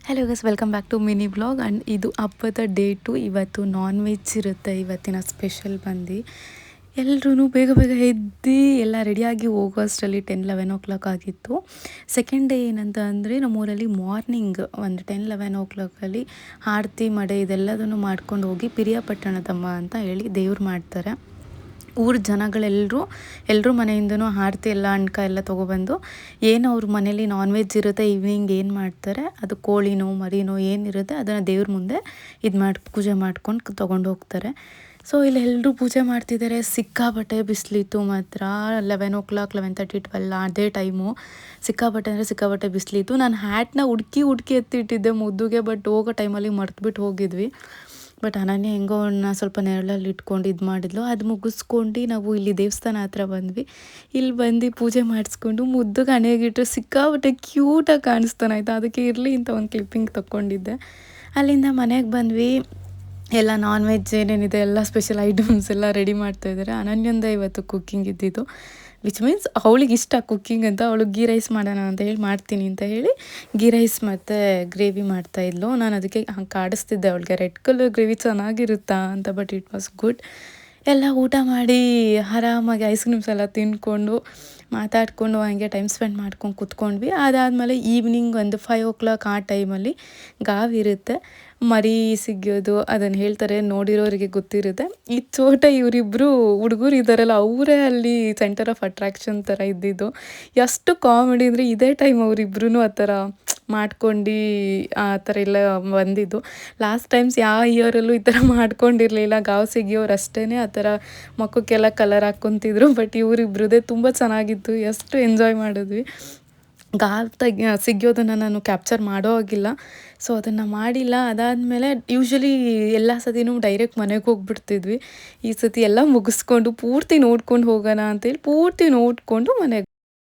Hello guys welcome back to mini blog and ಇದು ಹಬ್ಬದ date. ಇವತ್ತು ನಾನ್ ವೆಜ್ ಇರುತ್ತೆ. ಇವತ್ತಿನ ಸ್ಪೆಷಲ್ ಬಂದು ಎಲ್ಲರೂ ಬೇಗ ಬೇಗ ಎದ್ದು ಎಲ್ಲ ರೆಡಿಯಾಗಿ ಹೋಗೋ ಅಷ್ಟರಲ್ಲಿ 10-11 ಆಗಿತ್ತು. ಸೆಕೆಂಡ್ ಡೇ ಏನಂತ ಅಂದರೆ ನಮ್ಮೂರಲ್ಲಿ ಮಾರ್ನಿಂಗ್ ಒಂದು 10-11 ಆರತಿ ಮಡೆ ಇದೆಲ್ಲದನ್ನು ಮಾಡ್ಕೊಂಡು ಹೋಗಿ ಪಿರಿಯಾಪಟ್ಟಣದಮ್ಮ ಅಂತ ಹೇಳಿ ದೇವ್ರು ಮಾಡ್ತಾರೆ. ಊರ ಎಲ್ಲರೂ ಮನೆಯಿಂದನೂ ಆರತಿ ಎಲ್ಲ ಅಣ್ಕ ಎಲ್ಲ ತೊಗೊಬಂದು ಏನು ಅವ್ರ ಮನೇಲಿ ನಾನ್ ವೆಜ್ ಇರುತ್ತೆ ಈವ್ನಿಂಗ್ ಏನು ಮಾಡ್ತಾರೆ ಅದು ಕೋಳಿನೋ ಮರಿನೋ ಏನಿರುತ್ತೆ ಅದನ್ನು ದೇವ್ರ ಮುಂದೆ ಪೂಜೆ ಮಾಡ್ಕೊಂಡು ತೊಗೊಂಡು ಹೋಗ್ತಾರೆ. ಸೊ ಇಲ್ಲಿ ಎಲ್ಲರೂ ಪೂಜೆ ಮಾಡ್ತಿದ್ದಾರೆ. ಸಿಕ್ಕಾಪಟ್ಟೆ ಬಿಸಿಲಿತ್ತು ಮಾತ್ರ. 11:00 11:30 12 ಅದೇ ಟೈಮು. ಸಿಕ್ಕಾಪಟ್ಟೆ ಅಂದರೆ ಸಿಕ್ಕಾಪಟ್ಟೆ ಬಿಸಿಲಿತ್ತು. ನಾನು ಹ್ಯಾಟ್ನ ಹುಡುಕಿ ಎತ್ತಿಟ್ಟಿದ್ದೆ ಮುದ್ದುಗೆ, ಬಟ್ ಹೋಗೋ ಟೈಮಲ್ಲಿ ಮರ್ತುಬಿಟ್ಟು ಹೋಗಿದ್ವಿ. ಬಟ್ ಅನನ್ಯ ಹೆಂಗೋ ಅವನ್ನ ಸ್ವಲ್ಪ ನೆರಳಲ್ಲಿ ಇಟ್ಕೊಂಡು ಮಾಡಿದ್ಲು. ಅದು ಮುಗಿಸ್ಕೊಂಡು ನಾವು ಇಲ್ಲಿ ದೇವಸ್ಥಾನ ಹತ್ರ ಬಂದ್ವಿ. ಇಲ್ಲಿ ಬಂದು ಪೂಜೆ ಮಾಡಿಸ್ಕೊಂಡು ಮುದ್ದುಗೆ ಹಣೆಗಿಟ್ರೆ ಸಿಕ್ಕಾಪಟ್ಟೆ ಕ್ಯೂಟಾಗಿ ಕಾಣಿಸ್ತಾನಾಯ್ತು. ಅದಕ್ಕೆ ಇರಲಿ ಅಂತ ಒಂದು ಕ್ಲಿಪ್ಪಿಂಗ್ ತೊಗೊಂಡಿದ್ದೆ. ಅಲ್ಲಿಂದ ಮನೆಗೆ ಬಂದ್ವಿ. ಎಲ್ಲ ನಾನ್ ವೆಜ್ ಏನೇನಿದೆ ಎಲ್ಲ ಸ್ಪೆಷಲ್ ಐಟಮ್ಸ್ ಎಲ್ಲ ರೆಡಿ ಮಾಡ್ತಾಯಿದ್ದಾರೆ. ಅನನ್ಯಂದ ಇವತ್ತು ಕುಕ್ಕಿಂಗ್ ಇದ್ದಿದ್ದು, ವಿಚ್ ಮೀನ್ಸ್ ಅವಳಿಗೆ ಇಷ್ಟ ಕುಕ್ಕಿಂಗ್ ಅಂತ. ಅವಳಿಗೆ ಗೀ ರೈಸ್ ಮಾಡೋಣ ಅಂತ ಹೇಳಿ ಮಾಡ್ತೀನಿ ಅಂತ ಹೇಳಿ ಗೀ ರೈಸ್ ಮತ್ತು ಗ್ರೇವಿ ಮಾಡ್ತಾಯಿದ್ಲು. ನಾನು ಅದಕ್ಕೆ ಹಂಗೆ ಕಾಡಿಸ್ತಿದ್ದೆ ಅವಳಿಗೆ, ರೆಡ್ ಕಲರ್ ಗ್ರೇವಿ ಚೆನ್ನಾಗಿರುತ್ತಾ ಅಂತ. But it was good. ಎಲ್ಲ ಊಟ ಮಾಡಿ ಆರಾಮಾಗಿ ಐಸ್ ಕ್ರೀಮ್ಸ್ ಎಲ್ಲ ತಿಂದ್ಕೊಂಡು ಮಾತಾಡಿಕೊಂಡು ಹಂಗೆ ಟೈಮ್ ಸ್ಪೆಂಡ್ ಮಾಡ್ಕೊಂಡು ಕೂತ್ಕೊಂಡ್ವಿ. ಅದಾದಮೇಲೆ ಈವ್ನಿಂಗ್ ಒಂದು 5 ಆ ಟೈಮಲ್ಲಿ ಗಾವಿರುತ್ತೆ, ಮರಿ ಸಿಗೋದು ಅದನ್ನು ಹೇಳ್ತಾರೆ, ನೋಡಿರೋರಿಗೆ ಗೊತ್ತಿರುತ್ತೆ. ಈ ಚೋಟ ಇವರಿಬ್ಬರು ಹುಡುಗರು ಇದ್ದಾರಲ್ಲ ಅವರೇ ಅಲ್ಲಿ ಸೆಂಟರ್ ಆಫ್ ಅಟ್ರಾಕ್ಷನ್ ಥರ ಇದ್ದಿದ್ದು. ಎಷ್ಟು ಕಾಮಿಡಿ ಅಂದರೆ ಇದೇ ಟೈಮ್ ಅವರಿಬ್ರು ಆ ಥರ ಮಾಡ್ಕೊಂಡು ಆ ಥರ ಎಲ್ಲ ಬಂದಿದ್ದು. ಲಾಸ್ಟ್ ಟೈಮ್ಸ್ ಯಾವ ಇಯರಲ್ಲೂ ಈ ಥರ ಮಾಡ್ಕೊಂಡಿರಲಿಲ್ಲ. ಗಾವು ಸಿಗಿಯೋರು ಅಷ್ಟೇ ಆ ಥರ ಮಕ್ಕಕ್ಕೆಲ್ಲ ಕಲರ್ ಹಾಕ್ಕೊತಿದ್ರು. ಬಟ್ ಇವರಿಬ್ರದೇ ತುಂಬ ಚೆನ್ನಾಗಿತ್ತು, ಎಷ್ಟು ಎಂಜಾಯ್ ಮಾಡಿದ್ವಿ. ಸಿಗೋದನ್ನು ನಾನು ಕ್ಯಾಪ್ಚರ್ ಮಾಡೋ ಆಗಿಲ್ಲ, ಸೊ ಅದನ್ನು ಮಾಡಿಲ್ಲ. ಅದಾದಮೇಲೆ ಯೂಶ್ವಲಿ ಎಲ್ಲ ಸತಿನೂ ಡೈರೆಕ್ಟ್ ಮನೆಗೆ ಹೋಗ್ಬಿಡ್ತಿದ್ವಿ. ಈ ಸತಿ ಎಲ್ಲ ಮುಗಿಸ್ಕೊಂಡು ಪೂರ್ತಿ ನೋಡ್ಕೊಂಡು ಹೋಗೋಣ ಅಂತೇಳಿ ಪೂರ್ತಿ ನೋಡಿಕೊಂಡು ಮನೆಗೆ